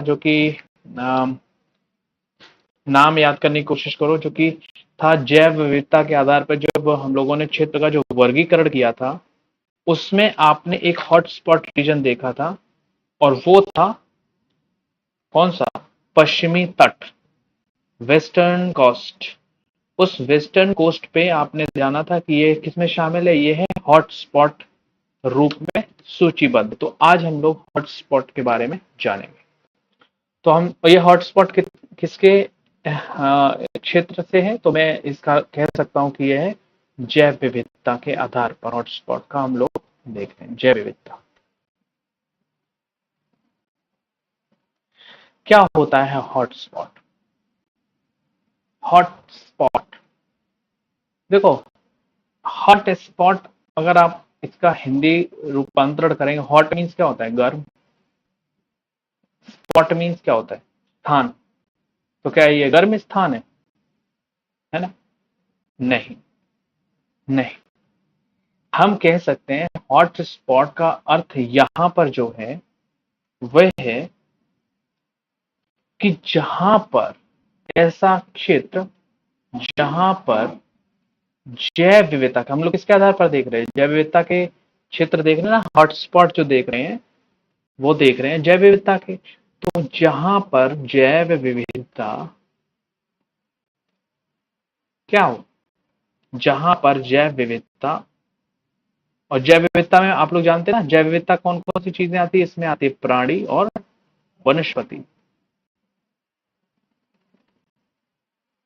जो कि नाम याद करने की कोशिश करो, जो कि था जैव विविधता के आधार पर जब हम लोगों ने क्षेत्र का जो वर्गीकरण किया था, उसमें आपने एक हॉटस्पॉट रीजन देखा था, और वो था कौन सा? पश्चिमी तट, वेस्टर्न कोस्ट। उस वेस्टर्न कोस्ट पे आपने जाना था कि ये किसमें शामिल है, ये है हॉटस्पॉट रूप में सूचीबद्ध। तो आज हम लोग हॉटस्पॉट के बारे में जानेंगे। तो हम ये हॉटस्पॉट किसके क्षेत्र से है, तो मैं इसका कह सकता हूं कि यह है जैव विविधता के आधार पर हॉटस्पॉट का हम लोग देख रहे हैं। जैव विविधता क्या होता है? हॉटस्पॉट, हॉटस्पॉट देखो, हॉट स्पॉट अगर आप इसका हिंदी रूपांतरण करेंगे, हॉट मीन्स क्या होता है? गर्म। स्पॉट मीन्स क्या होता है? स्थान। तो क्या ये गर्म स्थान है ना? नहीं, नहीं। हम कह सकते हैं हॉट स्पॉट का अर्थ यहां पर जो है वह है कि जहां पर ऐसा क्षेत्र जहां पर जैव विविधता का, हम लोग किसके आधार पर देख रहे हैं? जैव विविधता के क्षेत्र देख रहे हैं ना, हॉटस्पॉट जो देख रहे हैं वो देख रहे हैं जैव विविधता के। तो जहां पर जैव विविधता क्या हो, जहां पर जैव विविधता, और जैव विविधता में आप लोग जानते हैं ना, जैव विविधता कौन कौन सी चीजें आती है? इसमें आती है प्राणी और वनस्पति,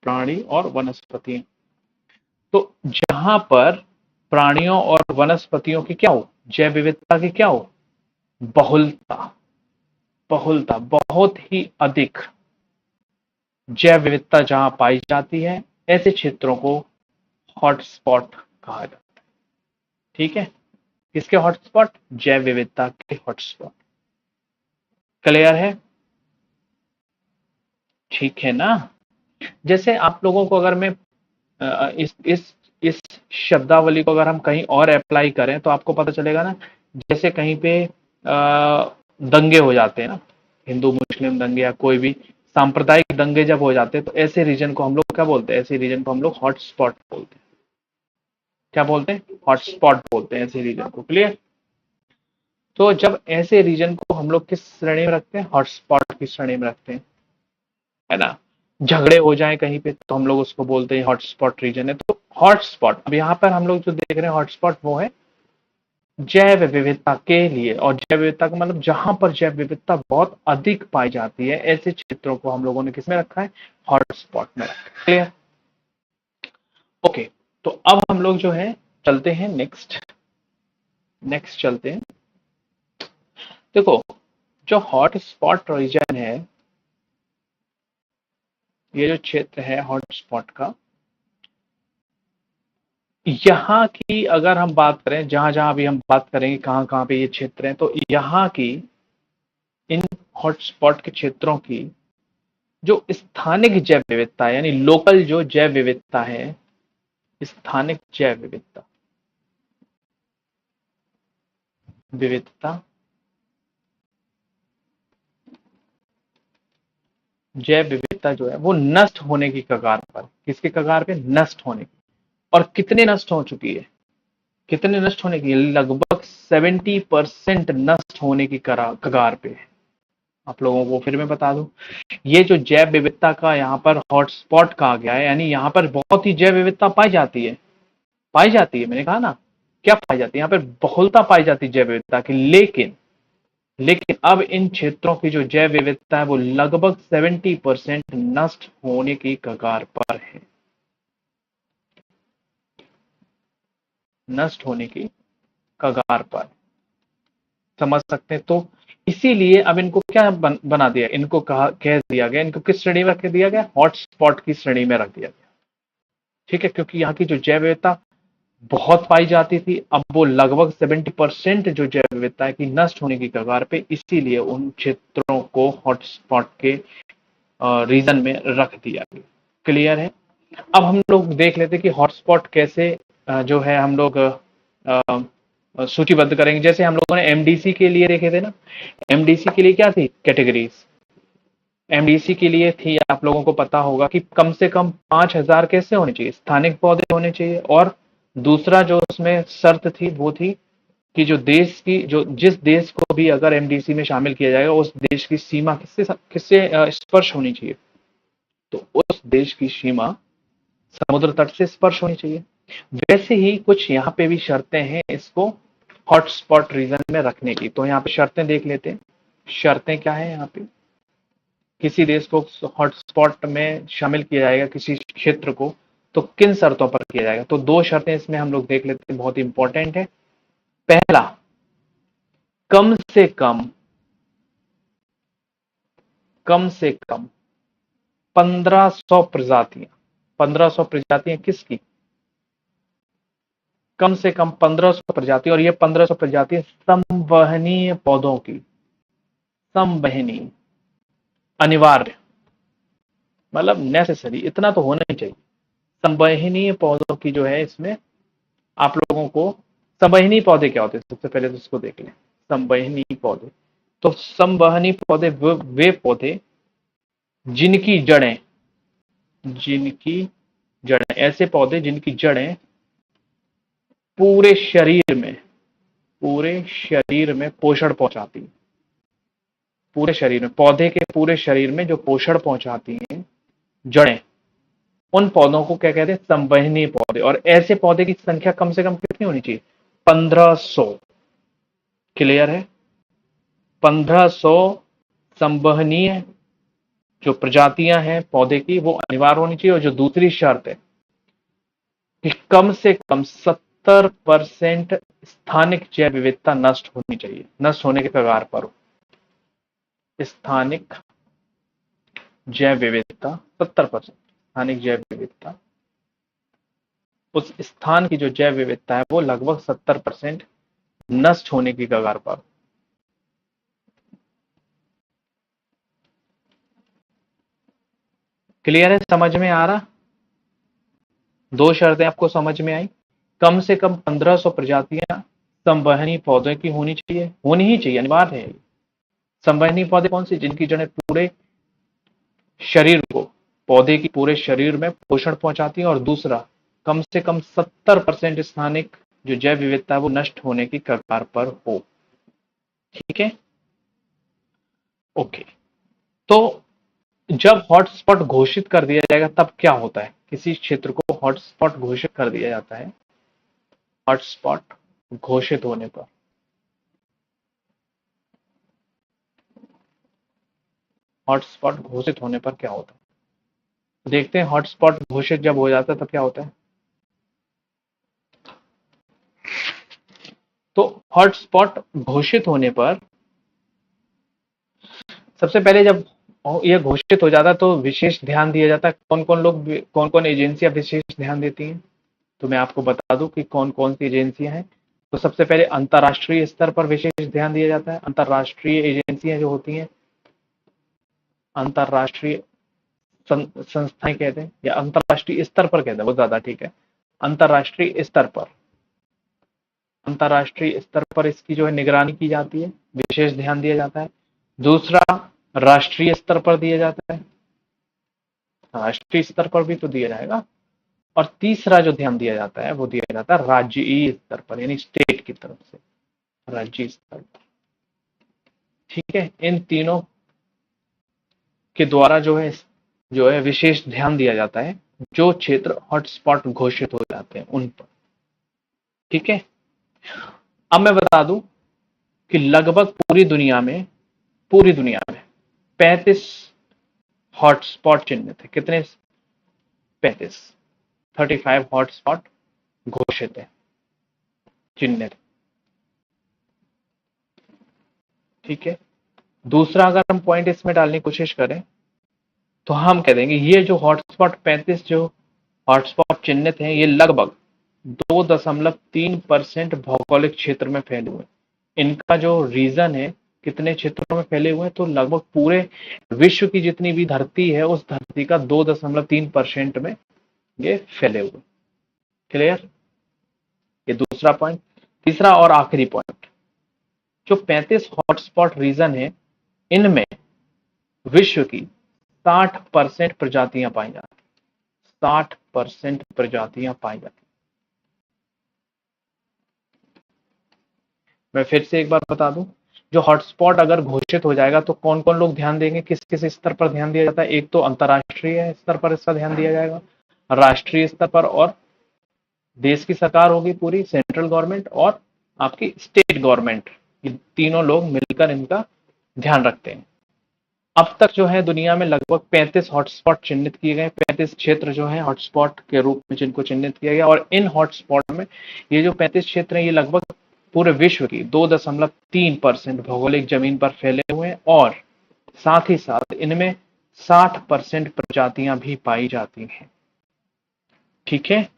प्राणी और वनस्पति। तो जहां पर प्राणियों और वनस्पतियों की क्या हो, जैव विविधता की क्या हो, बहुलता, बहुलता, बहुत ही अधिक जैव विविधता जहां पाई जाती है, ऐसे क्षेत्रों को हॉटस्पॉट कहा जाता है। ठीक है? किसके हॉटस्पॉट? जैव विविधता के हॉटस्पॉट। क्लियर है? ठीक है ना? जैसे आप लोगों को अगर मैं इस शब्दावली को अगर हम कहीं और अप्लाई करें तो आपको पता चलेगा ना, जैसे कहीं पे दंगे हो जाते हैं ना, हिंदू मुस्लिम दंगे या कोई भी सांप्रदायिक दंगे जब हो जाते हैं, तो ऐसे रीजन को हम लोग क्या बोलते हैं? ऐसे रीजन को हम लोग हॉटस्पॉट बोलते हैं। क्या बोलते हैं? हॉटस्पॉट बोलते हैं ऐसे रीजन को। क्लियर? तो जब ऐसे रीजन को हम लोग किस श्रेणी में रखते हैं? हॉटस्पॉट की श्रेणी में रखते हैं, है ना? झगड़े हो जाए कहीं पे तो हम लोग उसको बोलते हैं हॉटस्पॉट रीजन है। तो हॉटस्पॉट, अब यहाँ पर हम लोग जो देख रहे हैं हॉटस्पॉट, वो है जैव विविधता के लिए। और जैव विविधता का मतलब जहां पर जैव विविधता बहुत अधिक पाई जाती है, ऐसे क्षेत्रों को हम लोगों ने किसमें रखा है? हॉटस्पॉट में रखा है। क्लियर? ओके। तो अब हम लोग जो है चलते हैं नेक्स्ट, चलते हैं। देखो, जो हॉटस्पॉट रीजन है, ये जो क्षेत्र है हॉटस्पॉट का, यहाँ की अगर हम बात करें, जहां जहां अभी हम बात करेंगे कहां कहां पे ये क्षेत्र हैं, तो यहाँ की इन हॉटस्पॉट के क्षेत्रों की जो स्थानिक जैव विविधता है, यानी लोकल जो जैव विविधता है, स्थानिक जैव विविधता, विविधता, जैव विविधता जो है वो नष्ट होने की कगार पर। किसके कगार पे? नष्ट होने की। और कितने नष्ट हो चुकी है? कितने नष्ट होने की? लगभग 70% नष्ट होने की कगार पे है। आप लोगों को फिर मैं बता दूं, ये जो जैव विविधता का यहाँ पर हॉटस्पॉट कहा गया है, यानी यहाँ पर बहुत ही जैव विविधता पाई जाती है, पाई जाती है। मैंने कहा ना, क्या पाई जाती है? यहाँ पर बहुलता पाई जाती है जैव विविधता की। लेकिन अब इन क्षेत्रों की जो जैव विविधता है वो लगभग 70% नष्ट होने की कगार पर है, नष्ट होने की कगार पर। समझ सकते हैं? तो इसीलिए अब इनको क्या बना दिया, इनको कह दिया गया, इनको किस श्रेणी में रख दिया गया? हॉटस्पॉट की श्रेणी में रख दिया गया। ठीक है? क्योंकि यहाँ की जो जैव विविधता बहुत पाई जाती थी, अब वो लगभग 70% जो जैव विविधता है कि नष्ट होने की कगार पे, इसीलिए उन क्षेत्रों को हॉटस्पॉट के रीजन में रख दिया गया। क्लियर है? अब हम लोग देख लेते कि हॉटस्पॉट कैसे जो है हम लोग सूचीबद्ध करेंगे। जैसे हम लोगों ने एमडीसी के लिए देखे थे ना, एमडीसी के लिए क्या थी कैटेगरीज? एमडीसी के लिए थी, आप लोगों को पता होगा कि कम से कम 5,000 कैसे होने चाहिए, स्थानिक पौधे होने चाहिए। और दूसरा जो उसमें शर्त थी वो थी कि जो देश की जो जिस देश को भी अगर एमडीसी में शामिल किया जाएगा उस देश की सीमा किससे किससे स्पर्श होनी चाहिए, तो उस देश की सीमा समुद्र तट से स्पर्श होनी चाहिए। वैसे ही कुछ यहाँ पे भी शर्तें हैं इसको हॉटस्पॉट रीजन में रखने की। तो यहाँ पे शर्तें देख लेते हैं। शर्तें क्या है यहाँ पे, किसी देश को हॉटस्पॉट में शामिल किया जाएगा किसी क्षेत्र को, तो किन शर्तों पर किया जाएगा। तो दो शर्तें इसमें हम लोग देख लेते हैं, बहुत इंपॉर्टेंट है। पहला, कम से कम 1500 प्रजातियां। 1500 प्रजातियां किसकी, कम से कम 1500 प्रजाति, और ये 1500 प्रजातियां संवहनीय पौधों की, संवहनीय, अनिवार्य, मतलब नेसेसरी, इतना तो होना ही चाहिए। संवहनीय पौधों की जो है इसमें आप लोगों को, संवहनीय पौधे क्या होते हैं सबसे पहले तो इसको देख लें। संवहनीय पौधे, तो संवहनीय पौधे वे पौधे जिनकी जड़ें, जिनकी जड़ें, ऐसे पौधे जिनकी जड़ें पूरे शरीर में, पूरे शरीर में पोषण पहुंचाती हैं। पूरे शरीर में, पौधे के पूरे शरीर में जो पोषण पहुंचाती हैं जड़ें, उन पौधों को क्या कहते हैं, संवहनीय पौधे। और ऐसे पौधे की संख्या कम से कम कितनी होनी चाहिए, 1500। क्लियर है, 1500 संवहनीय जो प्रजातियां हैं पौधे की वो अनिवार्य होनी चाहिए। और जो दूसरी शर्त है कि कम से कम 70% स्थानिक जैव विविधता नष्ट होनी चाहिए, नष्ट होने के कगार पर हो। स्थानिक जैव विविधता 70%, स्थानिक जैव विविधता, उस स्थान की जो जैव विविधता है वो लगभग 70% नष्ट होने की कगार पर। क्लियर है, समझ में आ रहा, दो शर्तें आपको समझ में आई। कम से कम 1500 प्रजातियां संवहनी पौधों की होनी चाहिए, होनी ही चाहिए, अनिवार्य है। संवहनी पौधे कौन सी, जिनकी जड़ें पूरे शरीर को, पौधे की पूरे शरीर में पोषण पहुंचाती है। और दूसरा, कम से कम 70% स्थानिक जो जैव विविधता है वो नष्ट होने की कगार पर हो। ठीक है, ओके। तो जब हॉटस्पॉट घोषित कर दिया जाएगा तब क्या होता है, किसी क्षेत्र को हॉटस्पॉट घोषित कर दिया जाता है। हॉटस्पॉट घोषित होने पर, हॉटस्पॉट घोषित होने पर क्या होता है, देखते हैं। हॉटस्पॉट घोषित जब हो जाता है तब क्या होता है। तो हॉटस्पॉट घोषित होने पर सबसे पहले जब यह घोषित हो जाता है तो विशेष ध्यान दिया जाता है। कौन कौन लोग, कौन कौन एजेंसियां विशेष ध्यान देती हैं, तो मैं आपको बता दूं कि कौन कौन सी एजेंसियां हैं। तो सबसे पहले अंतर्राष्ट्रीय स्तर पर विशेष ध्यान दिया जाता है। अंतर्राष्ट्रीय एजेंसियां जो होती हैं, अंतर्राष्ट्रीय संस्थाएं कहते हैं, या अंतर्राष्ट्रीय स्तर पर कहते हैं वो ज्यादा ठीक है। अंतर्राष्ट्रीय स्तर पर, अंतर्राष्ट्रीय स्तर पर इसकी जो है निगरानी की जाती है, विशेष ध्यान दिया जाता है। दूसरा, राष्ट्रीय स्तर पर दिया जाता है, राष्ट्रीय स्तर पर भी तो दिया जाएगा। और तीसरा जो ध्यान दिया जाता है वो दिया जाता है राज्यीय स्तर पर, यानी स्टेट की तरफ से, राज्य स्तर पर। ठीक है, इन तीनों के द्वारा जो है विशेष ध्यान दिया जाता है जो क्षेत्र हॉटस्पॉट घोषित हो जाते हैं उन पर। ठीक है, अब मैं बता दूं कि लगभग पूरी दुनिया में 35 हॉटस्पॉट चिन्हित है। कितने, 35, 35 हॉटस्पॉट घोषित है, चिन्हित। ठीक है, दूसरा अगर हम पॉइंट इसमें डालने की कोशिश करें तो हम कह देंगे ये जो हॉटस्पॉट 35 जो हॉटस्पॉट चिन्हित हैं ये लगभग 2.3% भौगोलिक क्षेत्र में फैले हुए हैं। इनका जो रीजन है, कितने क्षेत्रों में फैले हुए हैं, तो लगभग पूरे विश्व की जितनी भी धरती है उस धरती का 2.3% में ये फैले हुए। क्लियर, ये दूसरा पॉइंट। तीसरा और आखिरी पॉइंट, जो 35 हॉटस्पॉट रीजन है इनमें विश्व की 60% प्रजातियां पाई जाती, 60% प्रजातियां पाई जाती। मैं फिर से एक बार बता दूं, जो हॉटस्पॉट अगर घोषित हो जाएगा तो कौन कौन लोग ध्यान देंगे, किस किस स्तर पर ध्यान दिया जाता है। एक तो अंतर्राष्ट्रीय स्तर पर इसका ध्यान दिया जाएगा, राष्ट्रीय स्तर पर, और देश की सरकार होगी पूरी, सेंट्रल गवर्नमेंट, और आपकी स्टेट गवर्नमेंट, ये तीनों लोग मिलकर इनका ध्यान रखते हैं। अब तक जो है दुनिया में लगभग 35 हॉटस्पॉट चिन्हित किए गए, 35 क्षेत्र जो है हॉटस्पॉट के रूप में जिनको चिन्हित किया गया, और इन हॉटस्पॉट में ये जो 35 क्षेत्र हैं ये लगभग पूरे विश्व की 2.3% भौगोलिक जमीन पर फैले हुए हैं, और साथ ही साथ इनमें 60% प्रजातियां भी पाई जाती हैं। ठीक है,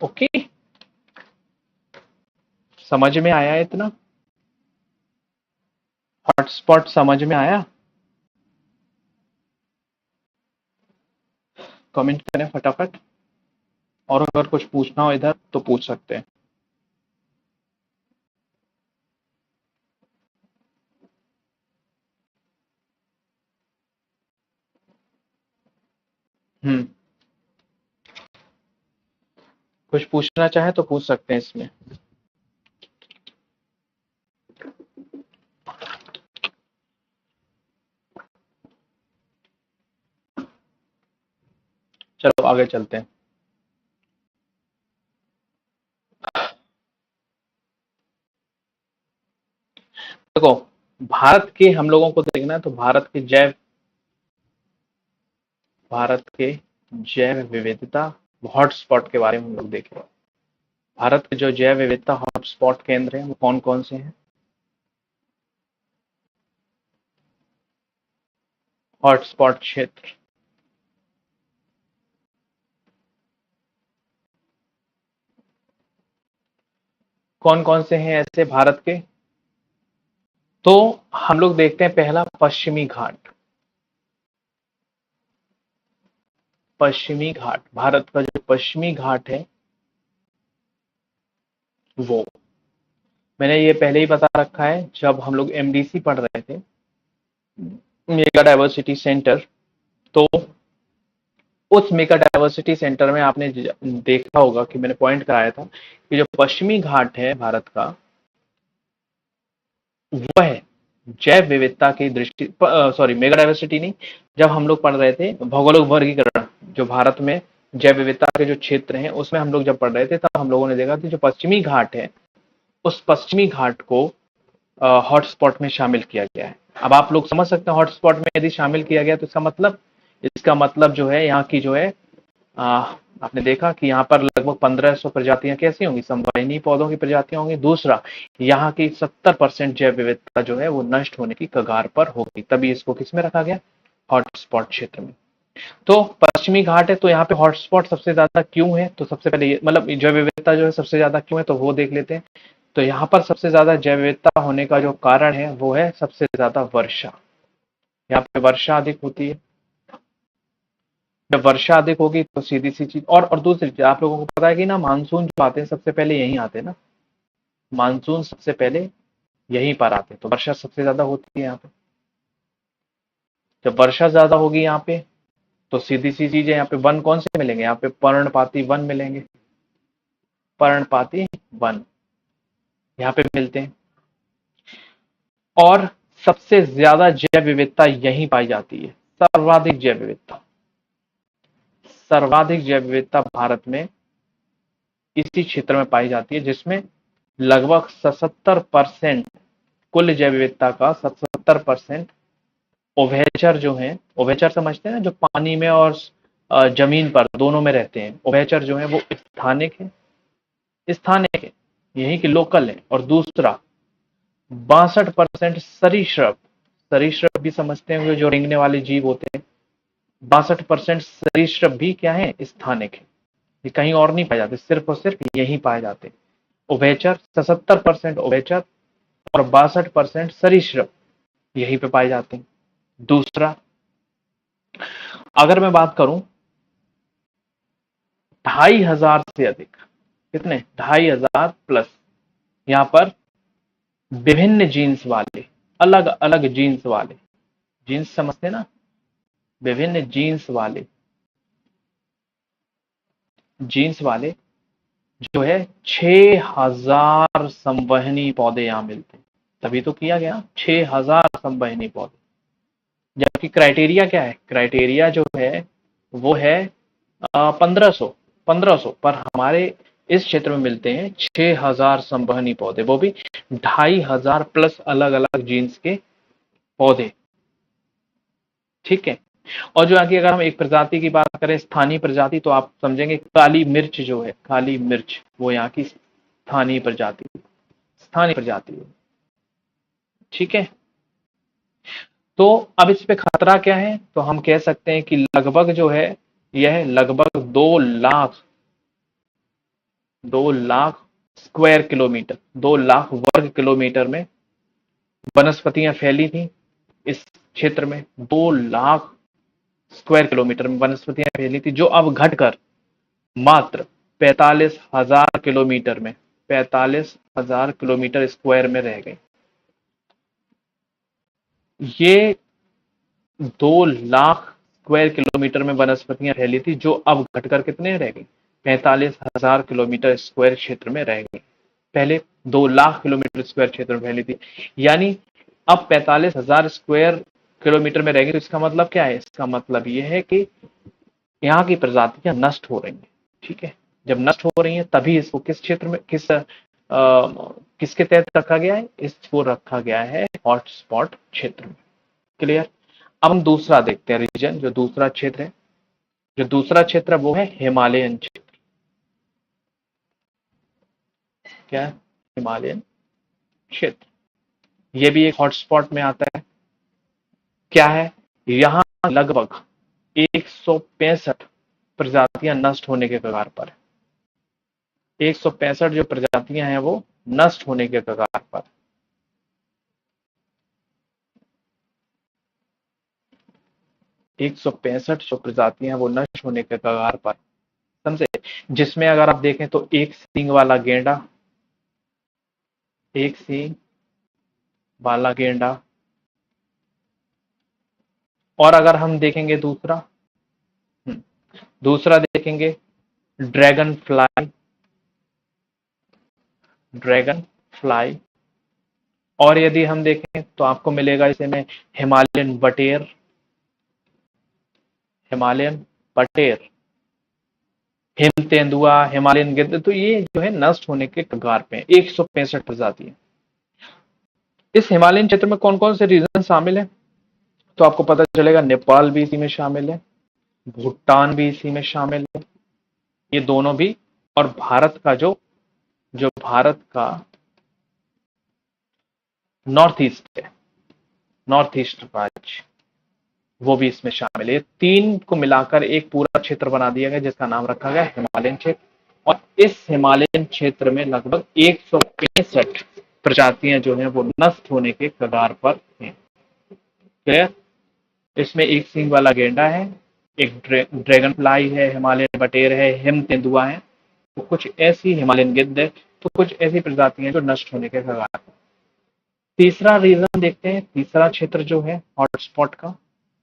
ओके, समझ में आया इतना? हॉटस्पॉट समझ में आया? कमेंट करें फटाफट, और अगर कुछ पूछना हो इधर तो पूछ सकते हैं। हम्म, कुछ पूछना चाहे तो पूछ सकते हैं इसमें। चलो आगे चलते हैं। देखो, भारत के हम लोगों को देखना है तो भारत के जैव विविधता हॉटस्पॉट के बारे में हम लोग देखें। भारत के जो जैव विविधता हॉटस्पॉट केंद्र हैं वो कौन कौन से हैं? हॉटस्पॉट क्षेत्र कौन कौन से हैं ऐसे भारत के? तो हम लोग देखते हैं, पहला पश्चिमी घाट। पश्चिमी घाट, भारत का जो पश्चिमी घाट है वो, मैंने ये पहले ही बता रखा है जब हम लोग एमडीसी पढ़ रहे थे, मेगा डाइवर्सिटी सेंटर। तो उस मेगा डाइवर्सिटी सेंटर में आपने देखा होगा कि मैंने पॉइंट कराया था कि जो पश्चिमी घाट है भारत का, वह जैव विविधता की दृष्टि, सॉरी मेगा डाइवर्सिटी नहीं, जब हम लोग पढ़ रहे थे भौगोलिक वर्गीकरण, जो भारत में जैव विविधता के जो क्षेत्र हैं उसमें हम लोग जब पढ़ रहे थे तब हम लोगों ने देखा कि जो पश्चिमी घाट है उस पश्चिमी घाट को हॉटस्पॉट में शामिल किया गया है। अब आप लोग समझ सकते हैं हॉटस्पॉट में यदि शामिल किया गया तो इसका मतलब जो है यहाँ की जो है, आपने देखा कि यहाँ पर लगभग 1500 प्रजातियां कैसी होंगी, संवहनी पौधों की प्रजातियां होंगी। दूसरा, यहाँ की 70% जैव विविधता जो है वो नष्ट होने की कगार पर होगी, तभी इसको किस में रखा गया, हॉटस्पॉट क्षेत्र में। तो पश्चिमी घाट है तो यहाँ पे हॉटस्पॉट सबसे ज्यादा क्यों है, तो सबसे पहले मतलब जैव विविधता जो है सबसे ज्यादा क्यों है तो वो देख लेते हैं। तो यहाँ पर सबसे ज्यादा जैव विविधता होने का जो कारण है वो है सबसे ज्यादा वर्षा। यहाँ पे वर्षा अधिक होती है, जब वर्षा अधिक होगी तो सीधी सी चीज, और दूसरी चीज आप लोगों को पता है कि ना, मानसून जो आते हैं सबसे पहले यहीं आते हैं ना, मानसून सबसे पहले यहीं पर आते हैं, तो वर्षा सबसे ज्यादा होती है यहाँ पे। जब वर्षा ज्यादा होगी यहाँ पे तो सीधी सी चीज है, यहाँ पे वन कौन से मिलेंगे, यहाँ पे पर्णपाती वन मिलेंगे, पर्णपाती वन यहाँ पे मिलते हैं। और सबसे ज्यादा जैव विविधता यहीं पाई जाती है, सर्वाधिक जैव विविधता, सर्वाधिक जैव विविधता भारत में इसी क्षेत्र में पाई जाती है, जिसमें लगभग 77% कुल जैव विविधता का 77% उभयचर जो है, उभयचर समझते हैं ना, जो पानी में और जमीन पर दोनों में रहते हैं, उभयचर जो है वो स्थानिक है, यही के लोकल है। और दूसरा 62% सरीसृप, सरीसृप भी समझते हैं जो रेंगने वाले जीव होते हैं, 62% सरीसृप भी क्या है, स्थानिक है, ये कहीं और नहीं पाए जाते, सिर्फ और सिर्फ यहीं पाए जाते। उभयचर 77% उभयचर और 62% सरीसृप यहीं पे पाए जाते हैं। दूसरा, अगर मैं बात करूं 2500 से अधिक, कितने, 2500 प्लस यहाँ पर विभिन्न जीन्स वाले, अलग अलग जीन्स वाले जीन्स समझते हैं ना, विभिन्न जीन्स वाले जो है 6,000 संवहनी पौधे यहाँ मिलते हैं। तभी तो किया गया 6,000 संवहनी पौधे। जबकि क्राइटेरिया क्या है, क्राइटेरिया जो है वो है 1500 पर हमारे इस क्षेत्र में मिलते हैं 6,000 संवहनी पौधे, वो भी 2,500 प्लस अलग अलग जीन्स के पौधे। ठीक है। और जो आगे अगर हम एक प्रजाति की बात करें, स्थानीय प्रजाति, तो आप समझेंगे काली मिर्च जो है, काली मिर्च वो यहाँ की स्थानीय प्रजाति है। ठीक है। तो अब इस पे खतरा क्या है, तो हम कह सकते हैं कि लगभग जो है यह लगभग 2 लाख स्क्वायर किलोमीटर, 2 लाख वर्ग किलोमीटर में वनस्पतियां फैली थी। इस क्षेत्र में 2 लाख स्क्वायर किलोमीटर में वनस्पतियां फैली थी, जो अब घटकर मात्र 45,000 किलोमीटर में 45,000 किलोमीटर स्क्वायर में रह गई। ये 2 लाख स्क्वायर किलोमीटर में वनस्पतियां फैली थी, जो अब घटकर कितने रह गई, 45,000 किलोमीटर स्क्वायर क्षेत्र में रह गई। पहले 2 लाख किलोमीटर स्क्वायर क्षेत्र में फैली थी, यानी अब 45,000 स्क्वायर किलोमीटर में रह गई। तो इसका मतलब क्या है, इसका मतलब यह है कि यहाँ की प्रजातियां नष्ट हो रही हैं। ठीक है। जब नष्ट हो रही हैं तभी इसको किस क्षेत्र में किसके तहत रखा गया है, इसको रखा गया है हॉटस्पॉट क्षेत्र में। क्लियर। अब हम दूसरा देखते हैं रीजन, जो दूसरा क्षेत्र है, जो दूसरा क्षेत्र है वो है हिमालयन क्षेत्र। क्या है, हिमालयन क्षेत्र। ये भी एक हॉटस्पॉट में आता है। क्या है, यहां लगभग 165 प्रजातियां नष्ट होने के कगार पर है। 165 जो प्रजातियां हैं वो नष्ट होने के कगार पर। 165 जो प्रजातियां हैं वो नष्ट होने के कगार पर, समझे। जिसमें अगर आप देखें तो एक सींग वाला गेंडा, एक सींग वाला गेंडा, और अगर हम देखेंगे दूसरा देखेंगे ड्रैगन फ्लाई, ड्रैगन फ्लाई। और यदि हम देखें तो आपको मिलेगा इसमें हिमालयन बटेर, हिमालयन बटेर, हिम तेंदुआ, हिमालयन गिद्ध। तो ये जो है नष्ट होने के कगार पे 165 प्रजातियां। इस हिमालयन क्षेत्र में कौन कौन से रीजन शामिल है, तो आपको पता चलेगा नेपाल भी इसी में शामिल है, भूटान भी इसी में शामिल है, ये दोनों भी। और भारत का जो जो भारत का नॉर्थ ईस्ट है, नॉर्थ ईस्ट राज्य, वो भी इसमें शामिल है। ये तीन को मिलाकर एक पूरा क्षेत्र बना दिया गया जिसका नाम रखा गया हिमालयन क्षेत्र। और इस हिमालयन क्षेत्र में लगभग 165 प्रजातियां जो हैं वो नष्ट होने के कगार पर हैं। क्लियर। इसमें एक सींग वाला गेंडा है, एक ड्रैगन फ्लाई है, हिमालयन बटेर है, हिम तेंदुआ है, तो कुछ ऐसी हिमालयन गिद्ध है, तो कुछ ऐसी प्रजातियां जो नष्ट होने के कगार पर। तीसरा रीजन देखते हैं, तीसरा क्षेत्र जो है हॉटस्पॉट का,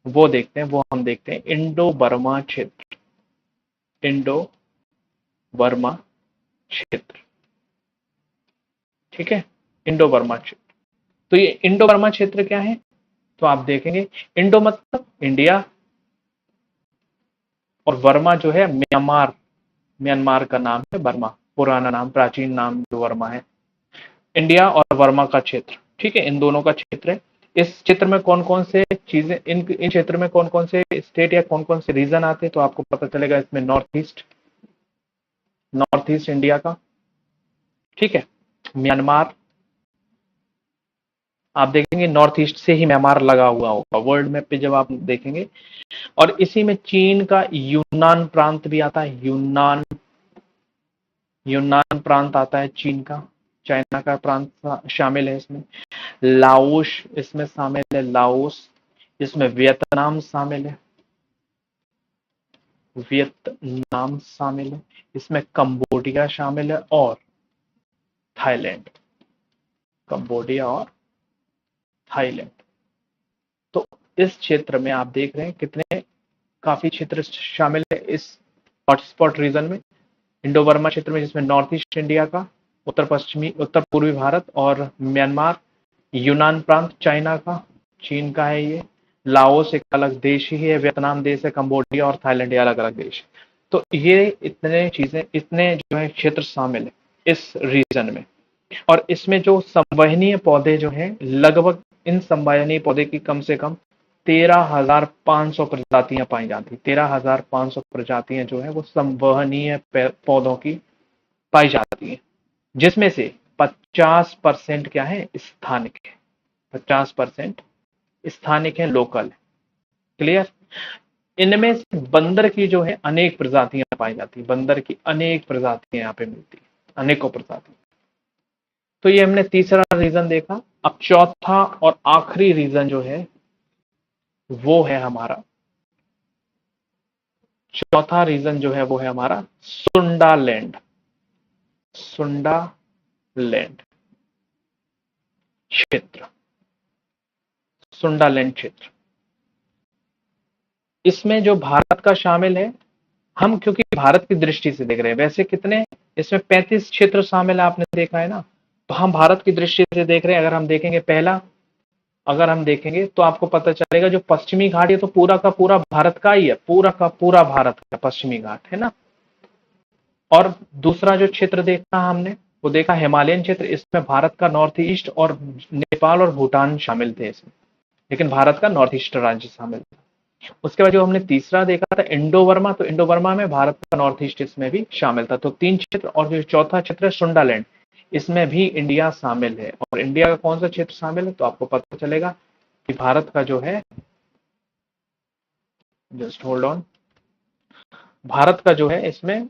वो देखते हैं, वो हम देखते हैं इंडो बर्मा क्षेत्र, इंडो बर्मा क्षेत्र। ठीक है। इंडो बर्मा क्षेत्र। तो ये इंडो बर्मा क्षेत्र क्या है, तो आप देखेंगे इंडो मतलब इंडिया, और वर्मा जो है म्यांमार, म्यांमार का नाम है बर्मा, पुराना नाम, प्राचीन नाम जो वर्मा है। इंडिया और वर्मा का क्षेत्र, ठीक है, इन दोनों का क्षेत्र है। इस क्षेत्र में कौन कौन से चीजें, इन क्षेत्र में कौन कौन से स्टेट या कौन कौन से रीजन आते हैं, तो आपको पता चलेगा इसमें नॉर्थ ईस्ट इंडिया का, ठीक है, म्यांमार, आप देखेंगे नॉर्थ ईस्ट से ही म्यांमार लगा हुआ होगा वर्ल्ड मैप पे जब आप देखेंगे। और इसी में चीन का यूनान प्रांत भी आता है, यूनान प्रांत आता है चीन का, चाइना का प्रांत शामिल है इसमें, लाओस इसमें शामिल है, लाओस, इसमें वियतनाम शामिल है, वियतनाम शामिल है, इसमें कंबोडिया शामिल है, और थाईलैंड, कंबोडिया और थाईलैंड। तो इस क्षेत्र में आप देख रहे हैं कितने काफी क्षेत्र शामिल है इस हॉटस्पॉट रीजन में। इंडो बर्मा क्षेत्र में, जिसमें नॉर्थ ईस्ट इंडिया का, उत्तर पूर्वी भारत और म्यांमार, यूनान प्रांत चाइना का, चीन का है ये, लाओस एक अलग देश ही है, वियतनाम देश है, कंबोडिया और थाईलैंड ये अलग अलग देश है। तो ये इतने जो है क्षेत्र शामिल है इस रीजन में। और इसमें जो संवहनीय पौधे जो हैं, लगभग इन संवहनीय पौधे की कम से कम 13,500 प्रजातियां पाई जाती। 13,500 प्रजातियां जो है वो संवहनीय पौधों की पाई जाती हैं, जिसमें से 50% क्या है, स्थानिक है। 50% स्थानिक है, लोकल है। क्लियर। इनमें से बंदर की जो है अनेक प्रजातियां पाई जाती है। बंदर की अनेक प्रजातियां यहाँ पे मिलती है, अनेकों प्रजाति। तो ये हमने तीसरा रीजन देखा। अब चौथा और आखिरी रीजन जो है वो है हमारा, चौथा रीजन जो है वो है हमारा सुंडालैंड। सुंडालैंड क्षेत्र, सुंडालैंड क्षेत्र। इसमें जो भारत का शामिल है, हम क्योंकि भारत की दृष्टि से देख रहे हैं, वैसे कितने इसमें 35 क्षेत्र शामिल है, आपने देखा है ना। तो हम भारत की दृष्टि से देख रहे हैं। अगर हम देखेंगे पहला, अगर हम देखेंगे तो आपको पता चलेगा जो पश्चिमी घाट, ये तो पूरा का पूरा भारत का ही है, पूरा का पूरा भारत का पश्चिमी घाट है ना। और दूसरा जो क्षेत्र देखा हमने, वो देखा हिमालयन क्षेत्र। इसमें भारत का नॉर्थ ईस्ट और नेपाल और भूटान शामिल थे इसमें, लेकिन भारत का नॉर्थ ईस्ट राज्य शामिल था। उसके बाद जो हमने तीसरा देखा था इंडो बर्मा, तो इंडो बर्मा में भारत का नॉर्थ ईस्ट इसमें भी शामिल था। तो 3 क्षेत्र। और जो चौथा क्षेत्र है सुंडालैंड, इसमें भी इंडिया शामिल है। और इंडिया का कौन सा क्षेत्र शामिल है, तो आपको पता चलेगा कि भारत का जो है, जस्ट होल्ड ऑन, भारत का जो है इसमें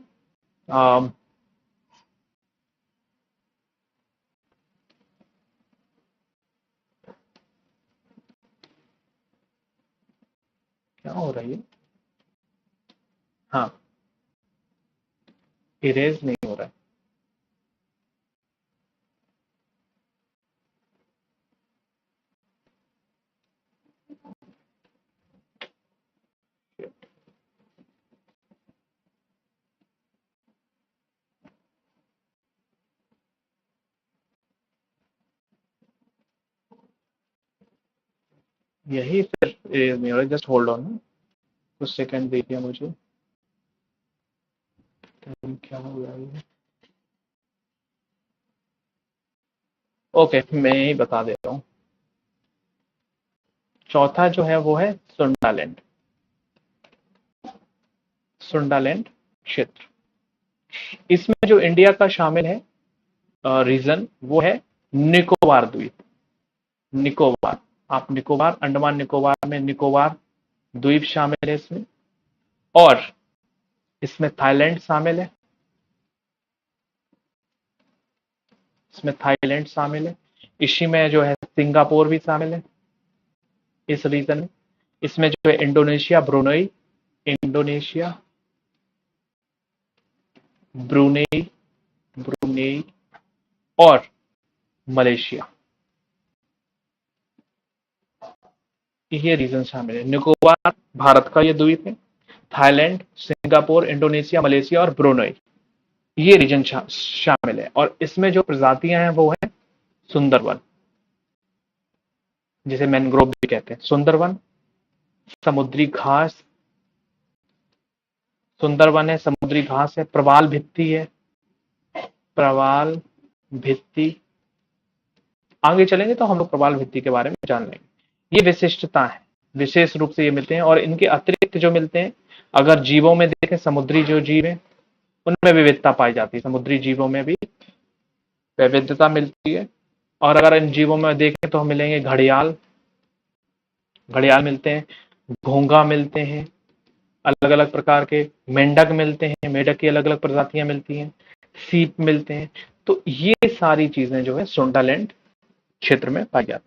क्या हो रही है, हाँ, इरेज नहीं हो रहा है। यही फिर इरेज नहीं हो रहा है, जस्ट होल्ड ऑन, कुछ सेकंड दीजिए मुझे। क्या हो रहा है, ओके, मैं ही बता देता हूँ। चौथा जो है वो है सुंडालैंड। सुंडालैंड क्षेत्र, इसमें जो इंडिया का शामिल है रीजन, वो है निकोबार द्वीप। निकोबार, आप निकोबार, अंडमान निकोबार में निकोबार द्वीप शामिल है इसमें। और इसमें थाईलैंड शामिल है, इसमें थाईलैंड शामिल है। इसी में जो है सिंगापुर भी शामिल है इस रीजन में। इसमें जो है Indonesia, Brunei, Indonesia, Brunei, Brunei और मलेशिया, ये रीजन शामिल है। निकोबार भारत का ये द्वीप है। थाईलैंड, सिंगापुर, इंडोनेशिया, मलेशिया और ब्रुनेई, ये रीजन शामिल है। और इसमें जो प्रजातियां हैं वो है सुंदरवन, जिसे मैनग्रोव भी कहते हैं। सुंदरवन, समुद्री घास, सुंदरवन है, समुद्री घास है, प्रवाल भित्ति है, प्रवाल भित्ति। आगे चलेंगे तो हम लोग प्रवाल भित्ति के बारे में जान लेंगे। ये विशिष्टता है, विशेष रूप से ये मिलते हैं। और इनके अतिरिक्त जो मिलते हैं, अगर जीवों में देखें, समुद्री जो जीव है उनमें विविधता पाई जाती है। समुद्री जीवों में भी विविधता मिलती है। और अगर इन जीवों में देखें तो हम मिलेंगे घड़ियाल, घड़ियाल मिलते हैं, घोंघा मिलते हैं, अलग अलग प्रकार के मेंढक मिलते हैं, मेंढक की अलग अलग प्रजातियां मिलती हैं, सीप मिलते हैं। तो ये सारी चीजें जो है सुंडालैंड क्षेत्र में पाई जाती है।